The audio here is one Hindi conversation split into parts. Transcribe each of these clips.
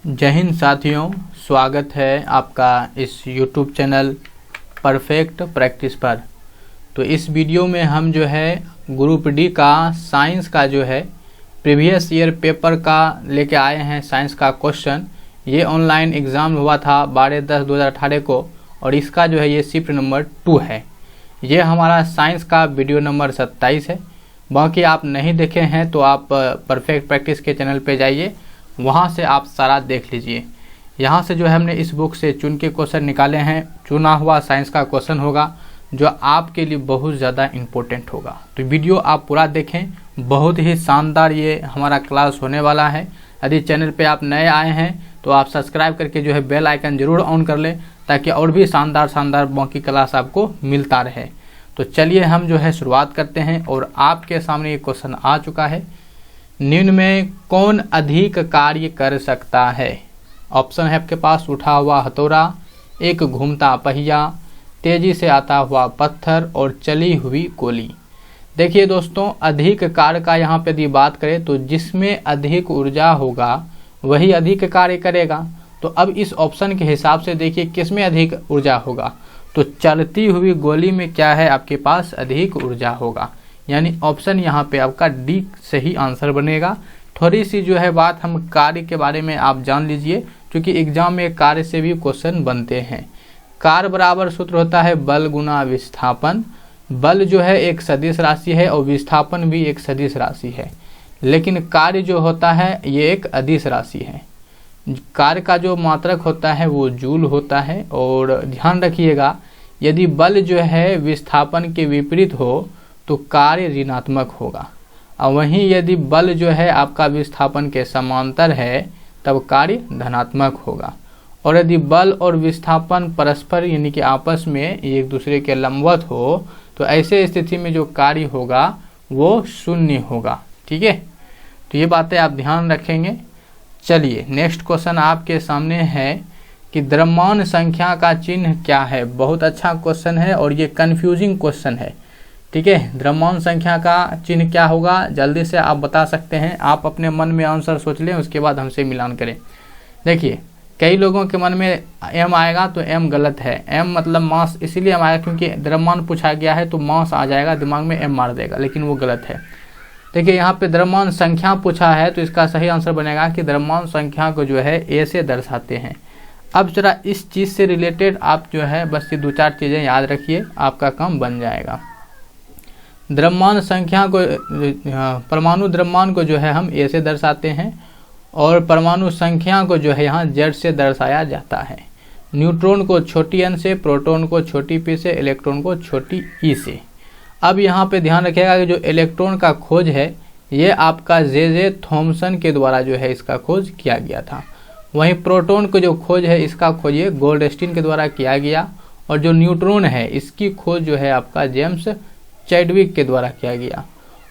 जय हिंद साथियों, स्वागत है आपका इस YouTube चैनल परफेक्ट प्रैक्टिस पर। तो इस वीडियो में हम जो है ग्रुप डी का साइंस का जो है प्रीवियस ईयर पेपर का लेके आए हैं। साइंस का क्वेश्चन ये ऑनलाइन एग्ज़ाम हुआ था 12/10/2018 को और इसका जो है ये शिफ्ट नंबर 2 है। ये हमारा साइंस का वीडियो नंबर 27 है। बाकी आप नहीं देखे हैं तो आप परफेक्ट प्रैक्टिस के चैनल पे जाइए, वहाँ से आप सारा देख लीजिए। यहाँ से जो है हमने इस बुक से चुन के क्वेश्चन निकाले हैं। चुना हुआ साइंस का क्वेश्चन होगा जो आपके लिए बहुत ज़्यादा इम्पोर्टेंट होगा। तो वीडियो आप पूरा देखें, बहुत ही शानदार ये हमारा क्लास होने वाला है। यदि चैनल पे आप नए आए हैं तो आप सब्सक्राइब करके जो है बेल आइकन ज़रूर ऑन कर लें ताकि और भी शानदार बाकी क्लास आपको मिलता रहे। तो चलिए हम जो है शुरुआत करते हैं और आपके सामने ये क्वेश्चन आ चुका है। निम्न में कौन अधिक कार्य कर सकता है? ऑप्शन है आपके पास उठा हुआ हथौड़ा, एक घूमता पहिया, तेजी से आता हुआ पत्थर और चली हुई गोली। देखिए दोस्तों, अधिक कार्य का यहाँ पे यदि बात करें तो जिसमें अधिक ऊर्जा होगा वही अधिक कार्य करेगा। तो अब इस ऑप्शन के हिसाब से देखिए किसमें अधिक ऊर्जा होगा, तो चलती हुई गोली में क्या है आपके पास अधिक ऊर्जा होगा। यानी ऑप्शन यहाँ पे आपका डी सही आंसर बनेगा। थोड़ी सी जो है बात हम कार्य के बारे में आप जान लीजिए, क्योंकि एग्जाम में कार्य से भी क्वेश्चन बनते हैं। कार्य बराबर सूत्र होता है बल गुना विस्थापन। बल जो है एक सदिश राशि है और विस्थापन भी एक सदिश राशि है, लेकिन कार्य जो होता है ये एक अदिश राशि है। कार्य का जो मात्रक होता है वो जूल होता है। और ध्यान रखिएगा, यदि बल जो है विस्थापन के विपरीत हो तो कार्य ऋणात्मक होगा, और वहीं यदि बल जो है आपका विस्थापन के समांतर है तब कार्य धनात्मक होगा। और यदि बल और विस्थापन परस्पर यानी कि आपस में एक दूसरे के लंबवत हो तो ऐसे स्थिति में जो कार्य होगा वो शून्य होगा। ठीक है, तो ये बातें आप ध्यान रखेंगे। चलिए नेक्स्ट क्वेश्चन आपके सामने है कि द्रव्यमान संख्या का चिन्ह क्या है। बहुत अच्छा क्वेश्चन है और ये कंफ्यूजिंग क्वेश्चन है। ठीक है, द्रव्यमान संख्या का चिन्ह क्या होगा जल्दी से आप बता सकते हैं। आप अपने मन में आंसर सोच लें, उसके बाद हमसे मिलान करें। देखिए, कई लोगों के मन में एम आएगा तो एम गलत है। एम मतलब मास, इसीलिए एम आएगा क्योंकि द्रव्यमान पूछा गया है तो मास आ जाएगा, दिमाग में एम मार देगा, लेकिन वो गलत है। देखिए यहाँ पे द्रव्यमान संख्या पूछा है तो इसका सही आंसर बनेगा कि द्रव्यमान संख्या को जो है ए से दर्शाते हैं। अब जरा इस चीज़ से रिलेटेड आप जो है बस ये 2-4 चीज़ें याद रखिए, आपका काम बन जाएगा। द्रव्यमान संख्या को परमाणु द्रव्यमान को जो है हम ए से दर्शाते हैं और परमाणु संख्या को जो है यहाँ जेड से दर्शाया जाता है। न्यूट्रॉन को छोटी एन से, प्रोटॉन को छोटी पी से, इलेक्ट्रॉन को छोटी ई से। अब यहाँ पे ध्यान रखिएगा कि जो इलेक्ट्रॉन का खोज है ये आपका जे थॉमसन के द्वारा जो है इसका खोज किया गया था। वहीं प्रोटॉन को जो खोज है इसका खोज ये गोल्डस्टीन के द्वारा किया गया। और जो न्यूट्रॉन है इसकी खोज जो है आपका जेम्स चैडविक के द्वारा किया गया।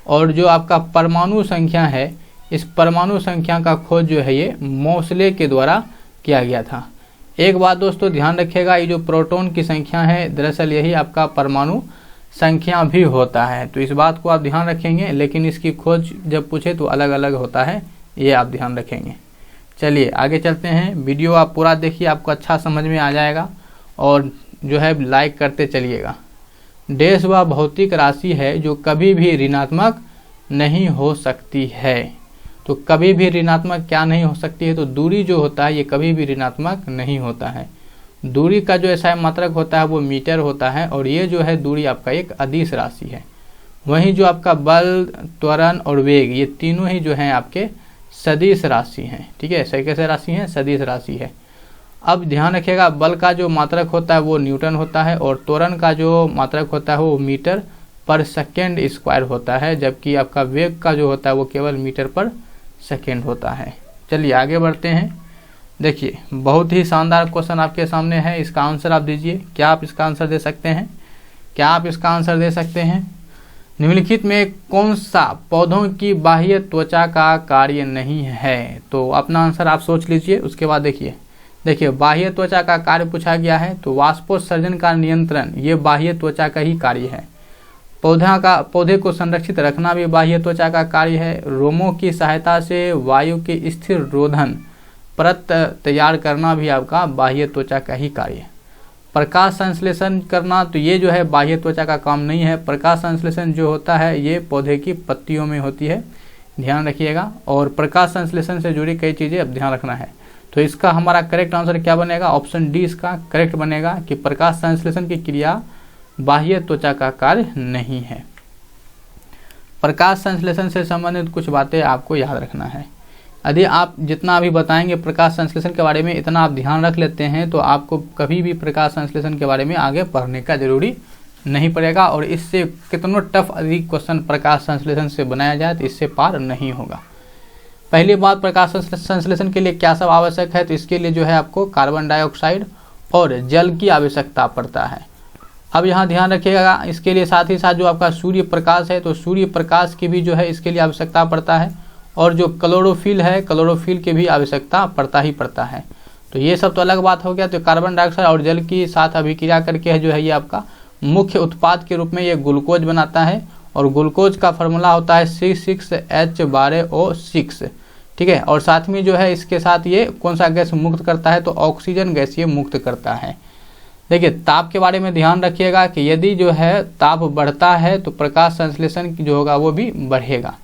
और जो आपका परमाणु संख्या है, इस परमाणु संख्या का खोज जो है ये मोसले के द्वारा किया गया था। एक बात दोस्तों ध्यान रखिएगा, ये जो प्रोटॉन की संख्या है दरअसल यही आपका परमाणु संख्या भी होता है, तो इस बात को आप ध्यान रखेंगे। लेकिन इसकी खोज जब पूछे तो अलग अलग होता है, ये आप ध्यान रखेंगे। चलिए आगे चलते हैं। वीडियो आप पूरा देखिए, आपको अच्छा समझ में आ जाएगा और जो है लाइक करते चलिएगा। डैश वह भौतिक राशि है जो कभी भी ऋणात्मक नहीं हो सकती है। तो कभी भी ऋणात्मक क्या नहीं हो सकती है, तो दूरी जो होता है ये कभी भी ऋणात्मक नहीं होता है। दूरी का जो ऐसा मात्रक होता है वो मीटर होता है और ये जो है दूरी आपका एक अदिश राशि है। वहीं जो आपका बल, त्वरण और वेग ये तीनों ही जो हैं आपके सदिश राशि हैं। ठीक है, सही कैसे राशि हैं? सदिश राशि है। अब ध्यान रखिएगा, बल का जो मात्रक होता है वो न्यूटन होता है और त्वरण का जो मात्रक होता है वो मीटर पर सेकेंड स्क्वायर होता है, जबकि आपका वेग का जो होता है वो केवल मीटर पर सेकेंड होता है। चलिए आगे बढ़ते हैं। देखिए बहुत ही शानदार क्वेश्चन आपके सामने है, इसका आंसर आप दीजिए। क्या आप इसका आंसर दे सकते हैं? क्या आप इसका आंसर दे सकते हैं? निम्नलिखित में कौन सा पौधों की बाह्य त्वचा का कार्य नहीं है? तो अपना आंसर आप सोच लीजिए, उसके बाद देखिए बाह्य त्वचा का कार्य पूछा गया है तो वाष्पोत्सर्जन का नियंत्रण ये बाह्य त्वचा का ही कार्य है। पौधे को संरक्षित रखना भी बाह्य त्वचा का कार्य है। रोमों की सहायता से वायु के स्थिर रोधन परत तैयार करना भी आपका बाह्य त्वचा का ही कार्य है। प्रकाश संश्लेषण करना, तो ये जो है बाह्य त्वचा का काम नहीं है। प्रकाश संश्लेषण जो होता है ये पौधे की पत्तियों में होती है, ध्यान रखिएगा। और प्रकाश संश्लेषण से जुड़ी कई चीज़ें अब ध्यान रखना है। तो इसका हमारा करेक्ट आंसर क्या बनेगा? ऑप्शन डी इसका करेक्ट बनेगा कि प्रकाश संश्लेषण की क्रिया बाह्य त्वचा का कार्य नहीं है। प्रकाश संश्लेषण से संबंधित कुछ बातें आपको याद रखना है। यदि आप जितना अभी बताएंगे प्रकाश संश्लेषण के बारे में, इतना आप ध्यान रख लेते हैं तो आपको कभी भी प्रकाश संश्लेषण के बारे में आगे पढ़ने का जरूरी नहीं पड़ेगा। और इससे कितनों टफ अधिक क्वेश्चन प्रकाश संश्लेषण से बनाया जाए तो इससे पार नहीं होगा। पहली बात, प्रकाश संश्लेषण के लिए क्या सब आवश्यक है? तो इसके लिए जो है आपको कार्बन डाइऑक्साइड और जल की आवश्यकता पड़ता है। अब यहाँ ध्यान रखिएगा, इसके लिए साथ ही साथ जो आपका सूर्य प्रकाश है तो सूर्य प्रकाश की भी जो है इसके लिए आवश्यकता पड़ता है। और जो क्लोरोफिल है, क्लोरोफिल की भी आवश्यकता पड़ता ही पड़ता है। तो ये सब तो अलग बात हो गया। तो कार्बन डाइऑक्साइड और जल की साथ अभिक्रिया करके जो है ये आपका मुख्य उत्पाद के रूप में ये ग्लूकोज बनाता है। और ग्लूकोज का फॉर्मूला होता है C6H12O6, ठीक है। और साथ में जो है इसके साथ ये कौन सा गैस मुक्त करता है? तो ऑक्सीजन गैस ये मुक्त करता है। देखिए, ताप के बारे में ध्यान रखिएगा कि यदि जो है ताप बढ़ता है तो प्रकाश संश्लेषण जो होगा वो भी बढ़ेगा।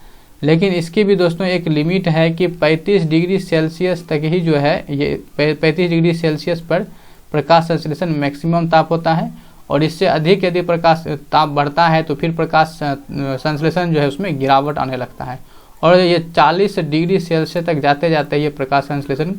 लेकिन इसकी भी दोस्तों एक लिमिट है कि 35 डिग्री सेल्सियस तक ही जो है ये 35 डिग्री सेल्सियस पर प्रकाश संश्लेषण मैक्सिमम ताप होता है। और इससे अधिक यदि प्रकाश ताप बढ़ता है तो फिर प्रकाश संश्लेषण जो है उसमें गिरावट आने लगता है। और ये 40 डिग्री सेल्सियस तक जाते जाते ये प्रकाश संश्लेषण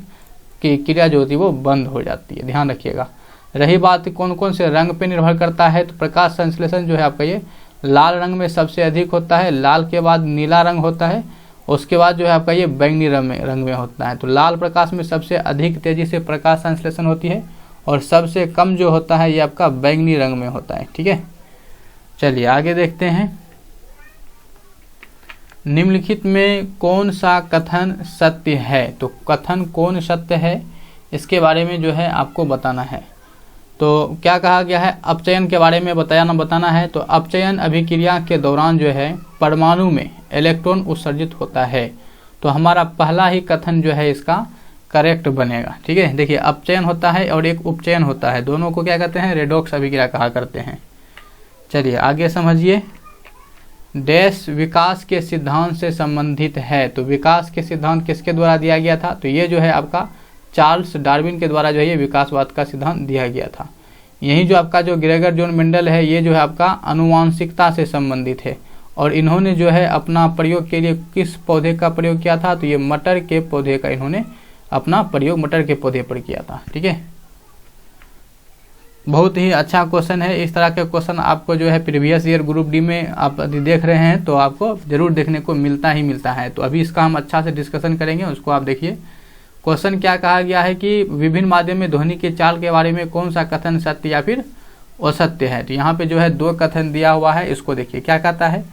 की क्रिया जो होती है वो बंद हो जाती है, ध्यान रखिएगा। रही बात कौन कौन से रंग पे निर्भर करता है, तो प्रकाश संश्लेषण जो है आपका ये लाल रंग में सबसे अधिक होता है। लाल के बाद नीला रंग होता है, उसके बाद जो है आपका ये बैंगनी रंग में होता है। तो लाल प्रकाश में सबसे अधिक तेजी से प्रकाश संश्लेषण होती है और सबसे कम जो होता है ये आपका बैंगनी रंग में होता है, ठीक है। चलिए आगे देखते हैं। निम्नलिखित में कौन सा कथन सत्य है? तो कथन कौन सत्य है इसके बारे में जो है आपको बताना है। तो क्या कहा गया है? अपचयन के बारे में बताना है। तो अपचयन अभिक्रिया के दौरान जो है परमाणु में इलेक्ट्रॉन उत्सर्जित होता है। तो हमारा पहला ही कथन जो है इसका करेक्ट बनेगा, ठीक है। देखिए, अपचयन होता है और एक उपचयन होता है, दोनों को क्या कहते हैं? रेडॉक्स अभिक्रिया कहा करते हैं। चलिए आगे समझिए। डैश विकास के सिद्धांत से संबंधित है। तो विकास के सिद्धांत किसके द्वारा दिया गया था? तो ये जो है आपका चार्ल्स डार्विन के द्वारा जो है ये विकासवाद का सिद्धांत दिया गया था। यही जो आपका जो ग्रेगर जॉन मेंडल है ये जो है आपका आनुवांशिकता से संबंधित है। और इन्होंने जो है अपना प्रयोग के लिए किस पौधे का प्रयोग किया था? तो ये मटर के पौधे का इन्होंने अपना प्रयोग मटर के पौधे पर किया था, ठीक है। बहुत ही अच्छा क्वेश्चन है। इस तरह के क्वेश्चन आपको जो है प्रीवियस ईयर ग्रुप डी में आप यदि देख रहे हैं तो आपको जरूर देखने को मिलता ही मिलता है। तो अभी इसका हम अच्छा से डिस्कशन करेंगे, उसको आप देखिए। क्वेश्चन क्या कहा गया है कि विभिन्न माध्यम में ध्वनि की चाल के बारे में कौन सा कथन सत्य या फिर असत्य है? तो यहाँ पे जो है दो कथन दिया हुआ है, इसको देखिए। क्या कहता है?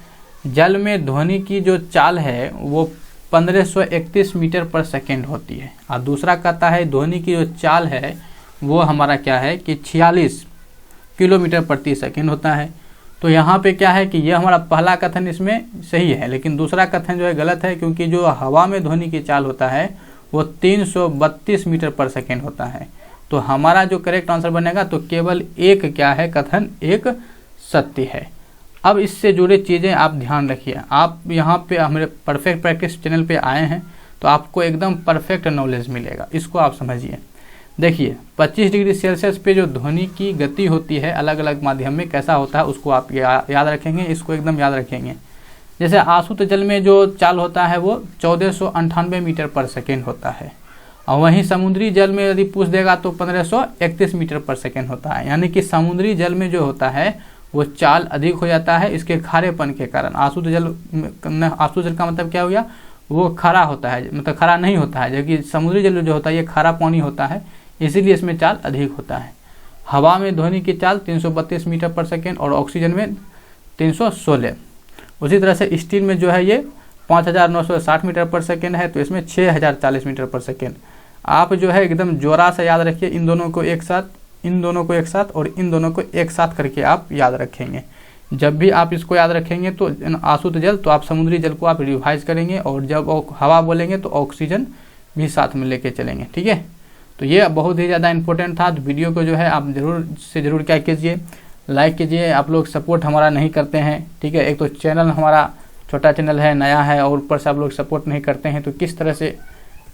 जल में ध्वनि की जो चाल है वो 1531 मीटर पर सेकेंड होती है। और दूसरा कहता है ध्वनि की जो चाल है वो हमारा क्या है कि 46 किलोमीटर प्रति सेकेंड होता है। तो यहाँ पे क्या है कि ये हमारा पहला कथन इसमें सही है, लेकिन दूसरा कथन जो है गलत है, क्योंकि जो हवा में ध्वनि की चाल होता है वो 332 मीटर पर सेकेंड होता है। तो हमारा जो करेक्ट आंसर बनेगा तो केवल एक क्या है कथन, एक सत्य है। अब इससे जुड़े चीज़ें आप ध्यान रखिए। आप यहाँ पे हमारे परफेक्ट प्रैक्टिस चैनल पे आए हैं तो आपको एकदम परफेक्ट नॉलेज मिलेगा, इसको आप समझिए। देखिए 25 डिग्री सेल्सियस पे जो ध्वनि की गति होती है अलग अलग माध्यम में कैसा होता है उसको आप याद रखेंगे, इसको एकदम याद रखेंगे। जैसे आशुत जल में जो चाल होता है वो 1498 मीटर पर सेकेंड होता है, और वहीं समुद्री जल में यदि पूछ देगा तो 1531 मीटर पर सेकेंड होता है। यानी कि समुद्री जल में जो होता है वो चाल अधिक हो जाता है इसके खारेपन के कारण। आशुत जल का मतलब क्या हो गया, वो खारा होता है, मतलब खारा नहीं होता है, जबकि समुद्री जल जो होता है ये खारा पानी होता है, इसीलिए इसमें चाल अधिक होता है। हवा में ध्वनि की चाल 332 मीटर पर सेकेंड और ऑक्सीजन में 316। उसी तरह से स्टील में जो है ये 5960 मीटर पर सेकेंड है, तो इसमें 6040 मीटर पर सेकेंड। आप जो है एकदम जोरा से याद रखिए, इन दोनों को एक साथ, इन दोनों को एक साथ और इन दोनों को एक साथ करके आप याद रखेंगे। जब भी आप इसको याद रखेंगे तो आशुत जल तो आप समुद्री जल को आप रिवाइज करेंगे, और जब हवा बोलेंगे तो ऑक्सीजन भी साथ में लेके चलेंगे। ठीक है, तो ये बहुत ही ज़्यादा इंपॉर्टेंट था। तो वीडियो को जो है आप ज़रूर से ज़रूर क्या कीजिए, लाइक कीजिए। आप लोग सपोर्ट हमारा नहीं करते हैं, ठीक है, एक तो चैनल हमारा छोटा चैनल है, नया है, और ऊपर से आप लोग सपोर्ट नहीं करते हैं, तो किस तरह से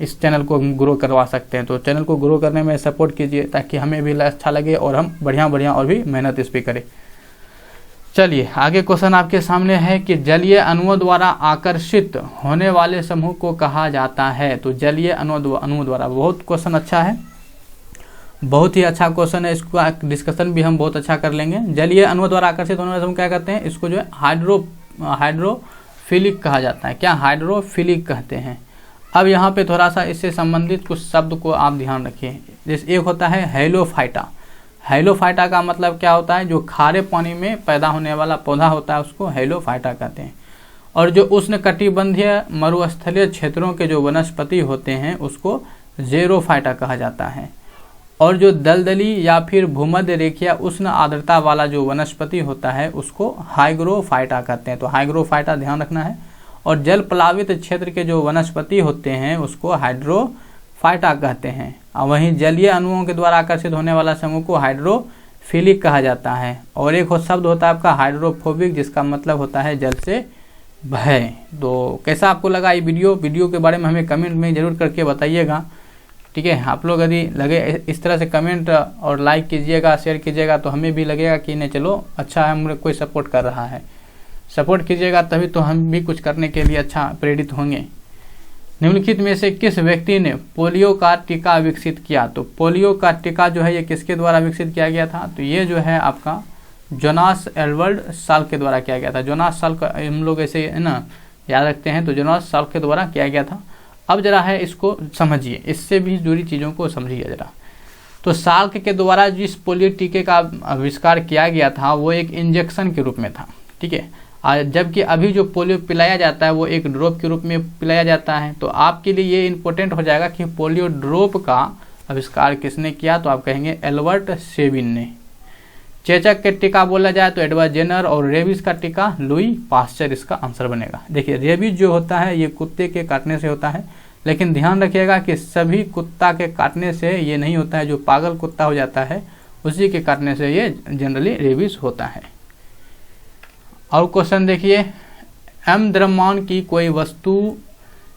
इस चैनल को ग्रो करवा सकते हैं। तो चैनल को ग्रो करने में सपोर्ट कीजिए ताकि हमें भी अच्छा लगे और हम बढ़िया और भी मेहनत इस पर करें। चलिए आगे क्वेश्चन आपके सामने है कि जलीय अणुओं द्वारा आकर्षित होने वाले समूह को कहा जाता है। तो जलीय अणुओं द्वारा, बहुत क्वेश्चन अच्छा है, बहुत ही अच्छा क्वेश्चन है, इसका डिस्कशन भी हम बहुत अच्छा कर लेंगे। जलीय अणुओं द्वारा आकर्षित होने वाले समूह क्या कहते हैं, इसको जो है हाइड्रोफिलिक कहा जाता है। क्या हाइड्रोफिलिक कहते हैं। अब यहाँ पे थोड़ा सा इससे संबंधित कुछ शब्द को आप ध्यान रखिए। जैसे एक होता है हैलोफाइटा। हैलोफाइटा का मतलब क्या होता है, जो खारे पानी में पैदा होने वाला पौधा होता है उसको हैलोफाइटा कहते हैं। और जो उष्णकटिबंधीय मरुस्थलीय क्षेत्रों के जो वनस्पति होते हैं उसको ज़ेरोफाइटा कहा जाता है। और जो दलदली या फिर भूमध्य रेखीय उष्ण आर्द्रता वाला जो वनस्पति होता है उसको हाइग्रोफाइटा कहते हैं। तो हाइग्रोफाइटा ध्यान रखना है। और जल प्लावित क्षेत्र के जो वनस्पति होते हैं उसको हाइड्रोफाइटा कहते हैं। और वहीं जलीय अणुओं के द्वारा आकर्षित होने वाला समूह को हाइड्रोफिलिक कहा जाता है। और एक शब्द होता है आपका हाइड्रोफोबिक, जिसका मतलब होता है जल से भय। तो कैसा आपको लगा ये वीडियो के बारे में हमें कमेंट में ज़रूर करके बताइएगा। ठीक है, आप लोग यदि लगे इस तरह से कमेंट और लाइक कीजिएगा, शेयर कीजिएगा, तो हमें भी लगेगा कि नहीं चलो अच्छा है, मुझे कोई सपोर्ट कर रहा है। सपोर्ट कीजिएगा तभी तो हम भी कुछ करने के लिए अच्छा प्रेरित होंगे। निम्नलिखित में से किस व्यक्ति ने पोलियो का टीका विकसित किया। तो पोलियो का टीका जो है ये किसके द्वारा विकसित किया गया था, तो ये जो है आपका जोनास एडवर्ड साल्क के द्वारा किया गया था। जोनास साल्क हम लोग ऐसे है ना याद रखते हैं, तो जोनास साल्क के द्वारा किया गया था। अब जरा है इसको समझिए, इससे भी जुड़ी चीज़ों को समझिए जरा। तो साल्क के द्वारा जिस पोलियो टीके का आविष्कार किया गया था वो एक इंजेक्शन के रूप में था। ठीक है, जबकि अभी जो पोलियो पिलाया जाता है वो एक ड्रॉप के रूप में पिलाया जाता है। तो आपके लिए ये इम्पोर्टेंट हो जाएगा कि पोलियो ड्रॉप का आविष्कार किसने किया, तो आप कहेंगे एल्बर्ट सेबिन ने। चेचक के टीका बोला जाए तो एडवर्ड जेनर, और रेबीज का टीका लुई पास्चर इसका आंसर बनेगा। देखिए रेबीज जो होता है ये कुत्ते के काटने से होता है, लेकिन ध्यान रखिएगा कि सभी कुत्ता के काटने से ये नहीं होता है। जो पागल कुत्ता हो जाता है उसी के काटने से ये जनरली रेबीज होता है। और क्वेश्चन देखिए, एम द्रव्यमान की कोई वस्तु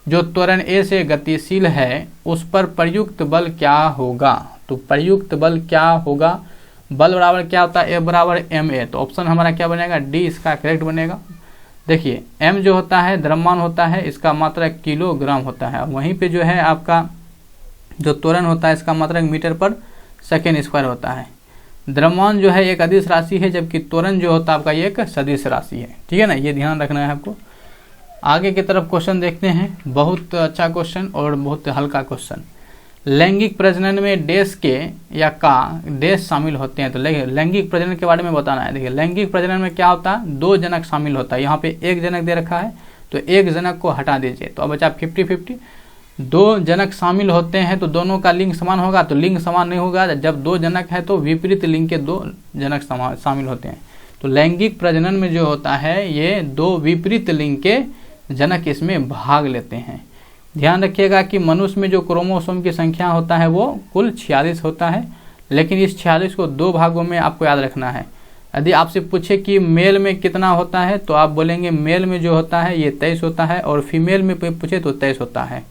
जो त्वरण ए से गतिशील है उस पर प्रयुक्त बल क्या होगा। तो प्रयुक्त बल क्या होगा, बल बराबर क्या होता है, ए बराबर एम ए। तो ऑप्शन हमारा क्या बनेगा, डी इसका करेक्ट बनेगा। देखिए एम जो होता है द्रव्यमान होता है, इसका मात्रक किलोग्राम होता है। वहीं पे जो है आपका जो त्वरण होता है इसका मात्रक मीटर पर सेकेंड स्क्वायर होता है। द्रव्यमान जो है एक अदिश राशि है, जबकि त्वरण जो होता है आपका ये एक सदिश राशि है। ठीक है ना, ये ध्यान रखना है आपको। आगे की तरफ क्वेश्चन देखते हैं, बहुत अच्छा क्वेश्चन और बहुत हल्का क्वेश्चन। लैंगिक प्रजनन में डैश के या का डैश शामिल होते हैं। तो लैंगिक प्रजनन के बारे में बताना है। देखिए लैंगिक प्रजनन में क्या होता है, दो जनक शामिल होता है। यहाँ पे एक जनक दे रखा है तो एक जनक को हटा दीजिए, तो अब बचा 50-50। दो जनक शामिल होते हैं तो दोनों का लिंग समान होगा, तो लिंग समान नहीं होगा। जब दो जनक है तो विपरीत लिंग के दो जनक शामिल होते हैं। तो लैंगिक प्रजनन में जो होता है ये दो विपरीत लिंग के जनक इसमें भाग लेते हैं। ध्यान रखिएगा कि मनुष्य में जो क्रोमोसोम की संख्या होता है वो कुल 46 होता है, लेकिन इस 46 को दो भागों में आपको याद रखना है। यदि आपसे पूछे कि मेल में कितना होता है तो आप बोलेंगे मेल में जो होता है ये 23 होता है, और फीमेल में पूछे तो 23 होता है।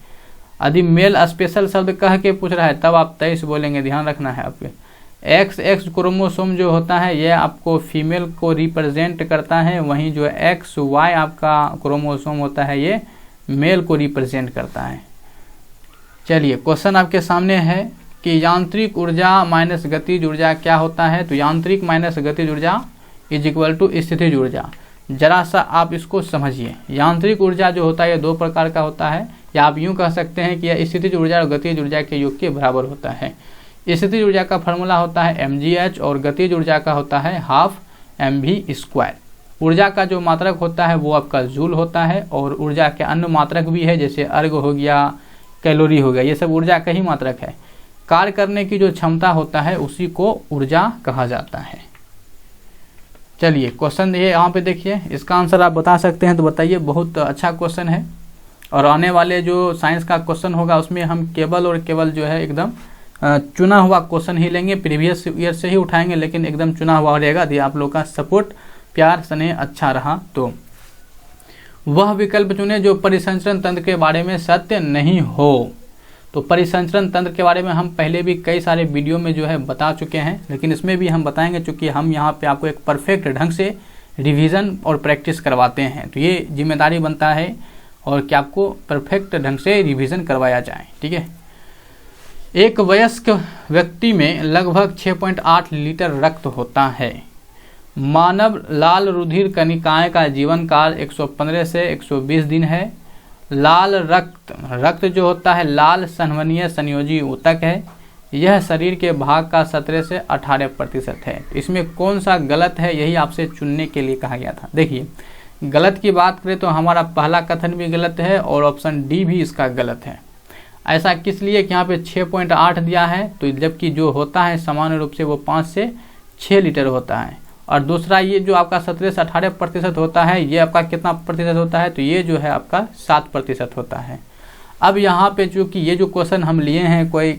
यदि मेल स्पेशल शब्द कह के पूछ रहा है तब आप 23 बोलेंगे, ध्यान रखना है आपके। XX क्रोमोसोम जो होता है ये आपको फीमेल को रिप्रेजेंट करता है, वहीं जो XY आपका क्रोमोसोम होता है ये मेल को रिप्रेजेंट करता है। चलिए क्वेश्चन आपके सामने है कि यांत्रिक ऊर्जा माइनस गतिज ऊर्जा क्या होता है। तो यांत्रिक माइनस गतिज ऊर्जा इज इक्वल टू स्थितिज ऊर्जा। जरा सा आप इसको समझिए। यांत्रिक ऊर्जा जो होता है ये दो प्रकार का होता है, या आप यूँ कह सकते हैं कि यह स्थितिज ऊर्जा और गतिज ऊर्जा के योग के बराबर होता है। स्थितिज ऊर्जा का फॉर्मूला होता है mgh और गतिज ऊर्जा का होता है हाफ mv²। ऊर्जा का जो मात्रक होता है वो आपका जूल होता है, और ऊर्जा के अन्य मात्रक भी है जैसे अर्ग हो गया, कैलोरी हो गया, ये सब ऊर्जा का ही मात्रक है। कार्य करने की जो क्षमता होता है उसी को ऊर्जा कहा जाता है। चलिए क्वेश्चन ये यहाँ पे देखिए, इसका आंसर आप बता सकते हैं तो बताइए। बहुत अच्छा क्वेश्चन है और आने वाले जो साइंस का क्वेश्चन होगा उसमें हम केवल और केवल जो है एकदम चुना हुआ क्वेश्चन ही लेंगे, प्रीवियस ईयर से ही उठाएंगे, लेकिन एकदम चुना हुआ रहेगा। यदि आप लोग का सपोर्ट, प्यार, स्नेह अच्छा रहा तो वह विकल्प चुने जो परिसंचरण तंत्र के बारे में सत्य नहीं हो। तो परिसंचरण तंत्र के बारे में हम पहले भी कई सारे वीडियो में जो है बता चुके हैं, लेकिन इसमें भी हम बताएंगे, चूँकि हम यहाँ पे आपको एक परफेक्ट ढंग से रिवीजन और प्रैक्टिस करवाते हैं, तो ये जिम्मेदारी बनता है और कि आपको परफेक्ट ढंग से रिवीजन करवाया जाए। ठीक है। एक वयस्क व्यक्ति में लगभग 6.8 लीटर रक्त होता है। मानव लाल रुधिर कणिकाएं का जीवन काल 115 से 120 दिन है। लाल रक्त जो होता है लाल संवहनीय संयोजी ऊतक है। यह शरीर के भाग का 17 से 18% है। इसमें कौन सा गलत है, यही आपसे चुनने के लिए कहा गया था। देखिए, गलत की बात करें तो हमारा पहला कथन भी गलत है और ऑप्शन डी भी इसका गलत है। ऐसा किस लिए कि यहाँ पे 6.8 दिया है, तो जबकि जो होता है सामान्य रूप से वो 5 से 6 लीटर होता है। और दूसरा ये जो आपका 17 से 18% होता है, ये आपका कितना प्रतिशत होता है, तो ये जो है आपका 7% होता है। अब यहाँ पे चूँकि ये जो क्वेश्चन हम लिए हैं, कोई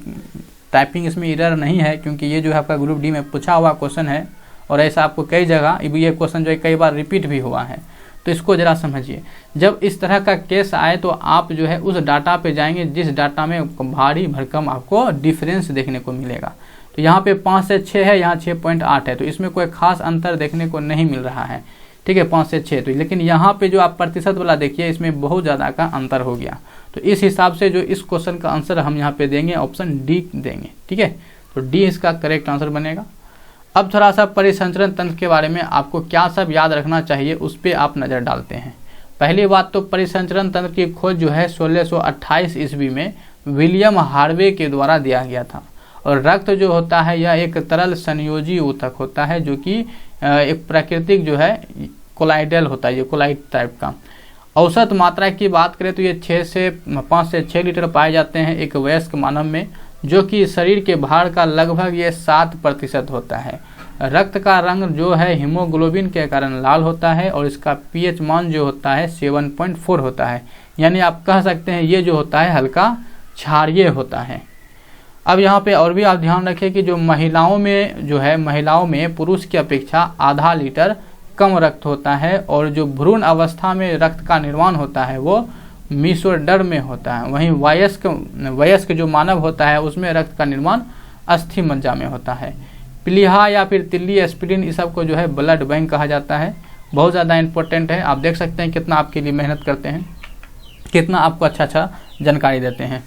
टाइपिंग इसमें एरर नहीं है, क्योंकि ये जो है आपका ग्रुप डी में पूछा हुआ क्वेश्चन है और ऐसा आपको कई जगह ये क्वेश्चन जो है कई बार रिपीट भी हुआ है। तो इसको ज़रा समझिए, जब इस तरह का केस आए तो आप जो है उस डाटा पे जाएंगे जिस डाटा में भारी भरकम आपको डिफरेंस देखने को मिलेगा। तो यहाँ पे 5 से 6 है, यहाँ 6.8 है, तो इसमें कोई खास अंतर देखने को नहीं मिल रहा है। ठीक है, 5 से 6, तो लेकिन यहाँ पे जो आप प्रतिशत वाला देखिए, इसमें बहुत ज़्यादा का अंतर हो गया। तो इस हिसाब से जो इस क्वेश्चन का आंसर हम यहाँ पे देंगे, ऑप्शन डी देंगे। ठीक है, तो डी इसका करेक्ट आंसर बनेगा। अब थोड़ा सा परिसंचरण तंत्र के बारे में आपको क्या सब याद रखना चाहिए, उस पर आप नज़र डालते हैं। पहली बात तो परिसंचरण तंत्र की खोज जो है 1628 ईस्वी में विलियम हार्वे के द्वारा दिया गया था। और रक्त जो होता है यह एक तरल संयोजी ऊतक होता है, जो कि एक प्राकृतिक जो है कोलाइडल होता है, ये कोलाइड टाइप का। औसत मात्रा की बात करें तो ये 5 से 6 लीटर पाए जाते हैं एक वयस्क मानव में, जो कि शरीर के भार का लगभग ये 7% होता है। रक्त का रंग जो है हीमोग्लोबिन के कारण लाल होता है और इसका पीएच मान जो होता है 7.4 होता है। यानी आप कह सकते हैं ये जो होता है हल्का क्षारीय होता है। अब यहाँ पे और भी आप ध्यान रखें कि जो महिलाओं में पुरुष की अपेक्षा आधा लीटर कम रक्त होता है, और जो भ्रूण अवस्था में रक्त का निर्माण होता है वो मीसोडर्म में होता है। वहीं वयस्क जो मानव होता है उसमें रक्त का निर्माण अस्थि मज्जा में होता है। प्लीहा या फिर तिल्ली एस्पिरिन, इस सब को जो है ब्लड बैंक कहा जाता है। बहुत ज़्यादा इंपॉर्टेंट है। आप देख सकते हैं कितना आपके लिए मेहनत करते हैं, कितना आपको अच्छा जानकारी देते हैं।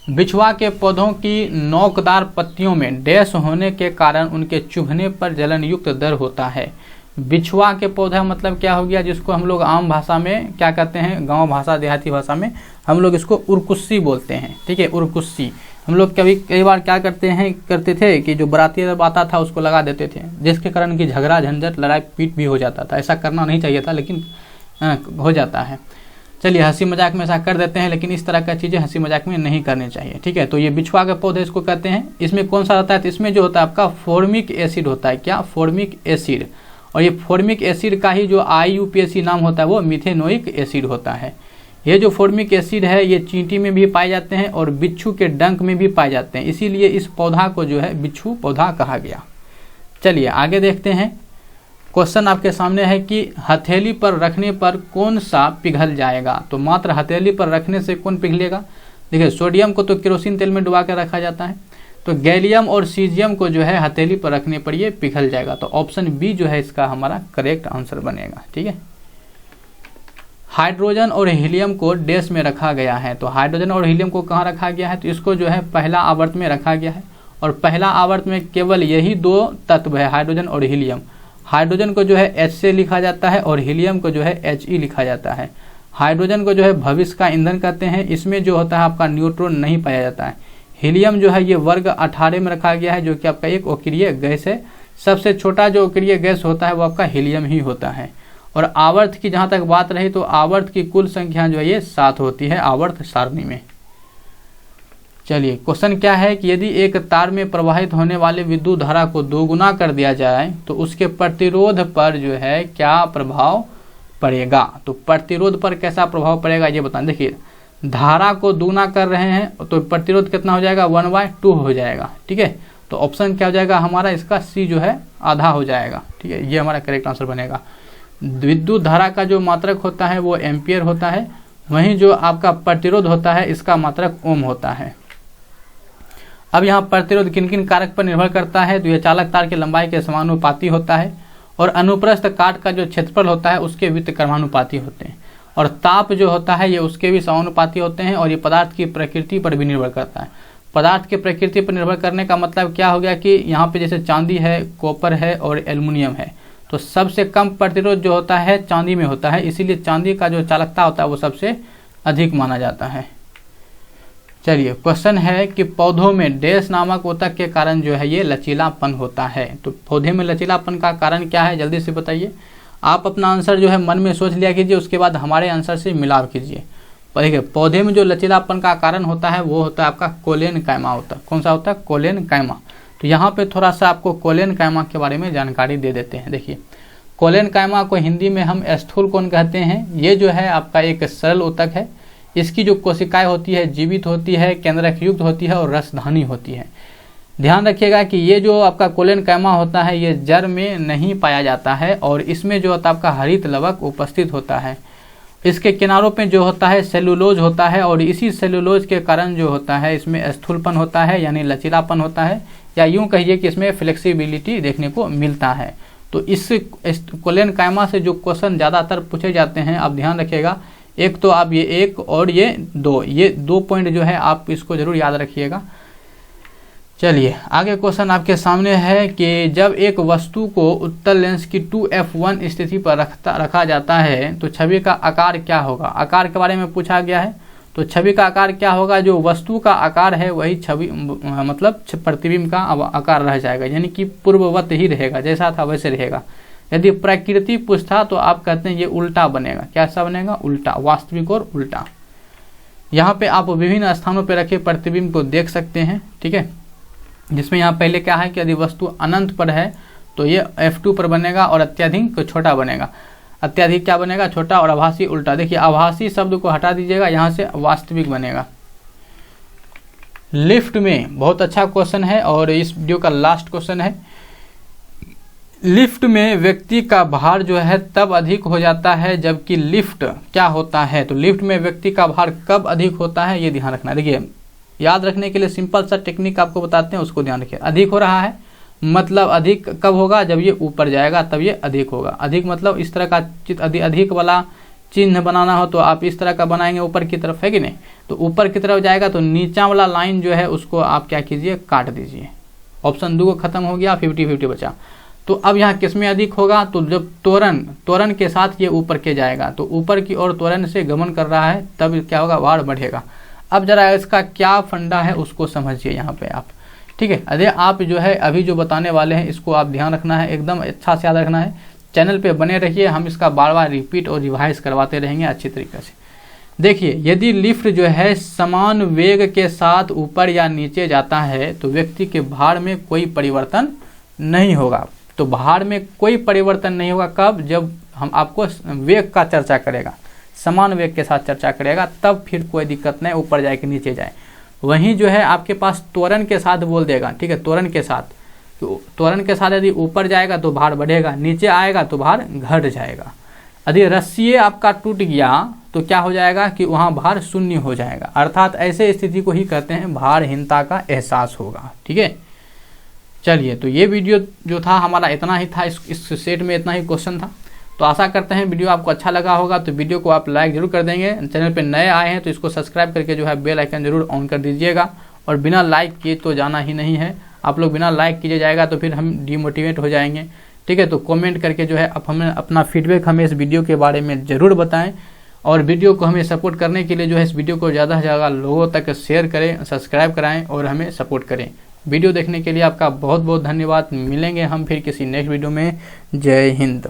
बिछुआ के पौधों की नोकदार पत्तियों में डैश होने के कारण उनके चुभने पर जलन युक्त दर होता है। बिछुआ के पौधा मतलब क्या हो गया, जिसको हम लोग आम भाषा में क्या कहते हैं, गांव भाषा देहाती भाषा में हम लोग इसको उरकुस्सी बोलते हैं। ठीक है, उरकुस्सी। हम लोग कई बार क्या करते थे कि जो बराती जब आता था उसको लगा देते थे, जिसके कारण कि झगड़ा झंझट लड़ाई पीट भी हो जाता था। ऐसा करना नहीं चाहिए था, लेकिन हो जाता है। चलिए, हंसी मजाक में ऐसा कर देते हैं, लेकिन इस तरह का चीज़ें हंसी मजाक में नहीं करनी चाहिए। ठीक है, तो ये बिछुआ के पौधे इसको कहते हैं। इसमें कौन सा रहता है, तो इसमें जो होता है आपका फॉर्मिक एसिड होता है। क्या, फॉर्मिक एसिड। और ये फॉर्मिक एसिड का ही जो IUPAC नाम होता है वो मिथेनोइक एसिड होता है। ये जो फॉर्मिक एसिड है ये चींटी में भी पाए जाते हैं और बिच्छू के डंक में भी पाए जाते हैं, इसीलिए इस पौधा को जो है बिच्छू पौधा कहा गया। चलिए आगे देखते हैं। क्वेश्चन आपके सामने है कि हथेली पर रखने पर कौन सा पिघल जाएगा। तो मात्र हथेली पर रखने से कौन पिघलेगा। देखिए, सोडियम को तो केरोसिन तेल में डुबा कर रखा जाता है, तो गैलियम और सीजियम को जो है हथेली पर रखने पर ये पिघल जाएगा। तो ऑप्शन बी जो है इसका हमारा करेक्ट आंसर बनेगा। ठीक है। हाइड्रोजन और हीलियम को डैश में रखा गया है। तो हाइड्रोजन और हीलियम को कहाँ रखा गया है, तो इसको जो है पहला आवर्त में रखा गया है। और पहला आवर्त में केवल यही 2 तत्व है, हाइड्रोजन और हीलियम। हाइड्रोजन को जो है H से लिखा जाता है और हीलियम को जो है He लिखा जाता है। हाइड्रोजन को जो है भविष्य का ईंधन कहते हैं, इसमें जो होता है आपका न्यूट्रॉन नहीं पाया जाता है। हीलियम जो है ये वर्ग 18 में रखा गया है, जो कि आपका एक अक्रिय गैस है। सबसे छोटा जो अक्रिय गैस होता है वो आपका हीलियम ही होता है। और आवर्त की जहाँ तक बात रही तो आवर्त की कुल संख्या जो है ये 7 होती है आवर्त सारणी में। चलिए, क्वेश्चन क्या है कि यदि एक तार में प्रवाहित होने वाले विद्युत धारा को 2 गुना कर दिया जाए तो उसके प्रतिरोध पर जो है क्या प्रभाव पड़ेगा। तो प्रतिरोध पर कैसा प्रभाव पड़ेगा ये बताएं। देखिए, धारा को दुगुना कर रहे हैं तो प्रतिरोध कितना हो जाएगा, 1/2 हो जाएगा। ठीक है, तो ऑप्शन क्या हो जाएगा हमारा, इसका सी जो है आधा हो जाएगा। ठीक है, ये हमारा करेक्ट आंसर बनेगा। विद्युत धारा का जो मात्रक होता है वो एम्पियर होता है, वहीं जो आपका प्रतिरोध होता है इसका मात्रक ओम होता है। अब यहाँ प्रतिरोध किन किन कारक पर निर्भर करता है, तो यह चालक तार की लंबाई के समानुपाती होता है, और अनुप्रस्थ काट का जो क्षेत्रफल होता है उसके व्युत्क्रमानुपाती होते हैं, और ताप जो होता है ये उसके भी समानुपाती होते हैं, और ये पदार्थ की प्रकृति पर भी निर्भर करता है। पदार्थ की प्रकृति पर निर्भर करने का मतलब क्या हो गया कि यहाँ पे जैसे चांदी है, कॉपर है और एल्युमिनियम है, तो सबसे कम प्रतिरोध जो होता है चांदी में होता है, इसीलिए चांदी का जो चालकता होता है वो सबसे अधिक माना जाता है। चलिए, क्वेश्चन है कि पौधों में डैश नामक ऊतक के कारण जो है ये लचीलापन होता है। तो पौधे में लचीलापन का कारण क्या है, जल्दी से बताइए। आप अपना आंसर जो है मन में सोच लिया कीजिए, उसके बाद हमारे आंसर से मिलाव कीजिए। देखिए, पौधे में जो लचीलापन का कारण होता है वो होता है आपका कोलेनकाइमा होता है। कौन सा होता है, कोलेनकाइमा। तो यहाँ पे थोड़ा सा आपको कोलेनकाइमा के बारे में जानकारी दे देते हैं। देखिए, कोलेनकाइमा को हिंदी में हम स्थूल कोन कहते हैं। ये जो है आपका एक सरल ऊतक है। इसकी जो कोशिकाएं होती है जीवित होती है, केंद्रक युक्त होती है और रसधानी होती है। ध्यान रखिएगा कि ये जो आपका कोलेनकाइमा होता है ये जड़ में नहीं पाया जाता है, और इसमें जो होता है आपका हरित लवक उपस्थित होता है। इसके किनारों पे जो होता है सेलुलोज होता है, और इसी सेलुलोज के कारण जो होता है इसमें स्थूलपन होता है, यानी लचीलापन होता है, या यूं कहिए कि इसमें फ्लेक्सिबिलिटी देखने को मिलता है। तो इस कोलेनकाइमा से जो क्वेश्चन ज़्यादातर पूछे जाते हैं, आप ध्यान रखिएगा, एक तो आप ये एक और ये दो पॉइंट जो है आप इसको जरूर याद रखिएगा। चलिए, आगे क्वेश्चन आपके सामने है कि जब एक वस्तु को उत्तल लेंस की 2f1 स्थिति पर रखा जाता है तो छवि का आकार क्या होगा। आकार के बारे में पूछा गया है, तो छवि का आकार क्या होगा, जो वस्तु का आकार है वही छवि मतलब प्रतिबिंब का आकार रह जाएगा, यानी कि पूर्ववत ही रहेगा, जैसा था वैसे रहेगा। यदि प्रकृति पूछता तो आप कहते हैं ये उल्टा बनेगा। कैसा बनेगा, उल्टा, वास्तविक और उल्टा। यहाँ पे आप विभिन्न स्थानों पे रखे प्रतिबिंब को देख सकते हैं। ठीक है, जिसमें यहाँ पहले क्या है कि यदि वस्तु अनंत पर है तो ये f2 पर बनेगा, और अत्यधिक छोटा बनेगा। अत्यधिक क्या बनेगा, छोटा, और आभासी उल्टा। देखिए, आभासी शब्द को हटा दीजिएगा, यहाँ से वास्तविक बनेगा। लिफ्ट में बहुत अच्छा क्वेश्चन है और इस वीडियो का लास्ट क्वेश्चन है। लिफ्ट में व्यक्ति का भार जो है तब अधिक हो जाता है जबकि लिफ्ट क्या होता है, तो लिफ्ट में व्यक्ति का भार कब अधिक होता है ये ध्यान रखना। देखिए, याद रखने के लिए सिंपल सा टेक्निक आपको बताते हैं, उसको ध्यान रखिए। अधिक हो रहा है मतलब अधिक कब होगा, जब ये ऊपर जाएगा तब ये अधिक होगा। अधिक मतलब इस तरह का अधिक वाला चिन्ह बनाना हो तो आप इस तरह का बनाएंगे ऊपर की तरफ, है कि नहीं। तो ऊपर की तरफ जाएगा तो नीचा वाला लाइन जो है उसको आप क्या कीजिए, काट दीजिए। ऑप्शन 2 खत्म हो गया, 50-50 बचा। तो अब यहाँ किसमें अधिक होगा, तो जब त्वरण के साथ ये ऊपर के जाएगा, तो ऊपर की ओर त्वरण से गमन कर रहा है तब क्या होगा, भार बढ़ेगा। अब जरा इसका क्या फंडा है उसको समझिए यहाँ पे आप। ठीक है, अरे आप जो है अभी जो बताने वाले हैं इसको आप ध्यान रखना है, एकदम अच्छा से याद रखना है। चैनल पे बने रहिए, हम इसका बार बार रिपीट और रिवाइज करवाते रहेंगे अच्छी तरीके से। देखिए, यदि लिफ्ट जो है समान वेग के साथ ऊपर या नीचे जाता है तो व्यक्ति के भार में कोई परिवर्तन नहीं होगा। तो भार में कोई परिवर्तन नहीं होगा कब, जब हम आपको वेग का चर्चा करेगा, समान वेग के साथ चर्चा करेगा, तब फिर कोई दिक्कत नहीं, ऊपर जाए कि नीचे जाए। वहीं जो है आपके पास त्वरण के साथ बोल देगा। ठीक है, त्वरण के साथ, तो त्वरण के साथ यदि ऊपर जाएगा तो भार बढ़ेगा, नीचे आएगा तो भार घट जाएगा। यदि रस्सी आपका टूट गया तो क्या हो जाएगा कि वहाँ भार शून्य हो जाएगा। अर्थात ऐसे स्थिति को ही कहते हैं भारहीनता का एहसास होगा। ठीक है, चलिए, तो ये वीडियो जो था हमारा इतना ही था, इस सेट में इतना ही क्वेश्चन था। तो आशा करते हैं वीडियो आपको अच्छा लगा होगा, तो वीडियो को आप लाइक जरूर कर देंगे। चैनल पे नए आए हैं तो इसको सब्सक्राइब करके जो है बेल आइकन जरूर ऑन कर दीजिएगा, और बिना लाइक किए तो जाना ही नहीं है। आप लोग बिना लाइक किए जाएगा तो फिर हम डिमोटिवेट हो जाएंगे। ठीक है, तो कमेंट करके जो है अब हमें अपना फीडबैक हमें इस वीडियो के बारे में ज़रूर बताएं, और वीडियो को हमें सपोर्ट करने के लिए जो है इस वीडियो को ज़्यादा से ज़्यादा लोगों तक शेयर करें, सब्सक्राइब कराएँ और हमें सपोर्ट करें। वीडियो देखने के लिए आपका बहुत बहुत धन्यवाद। मिलेंगे हम फिर किसी नेक्स्ट वीडियो में। जय हिंद।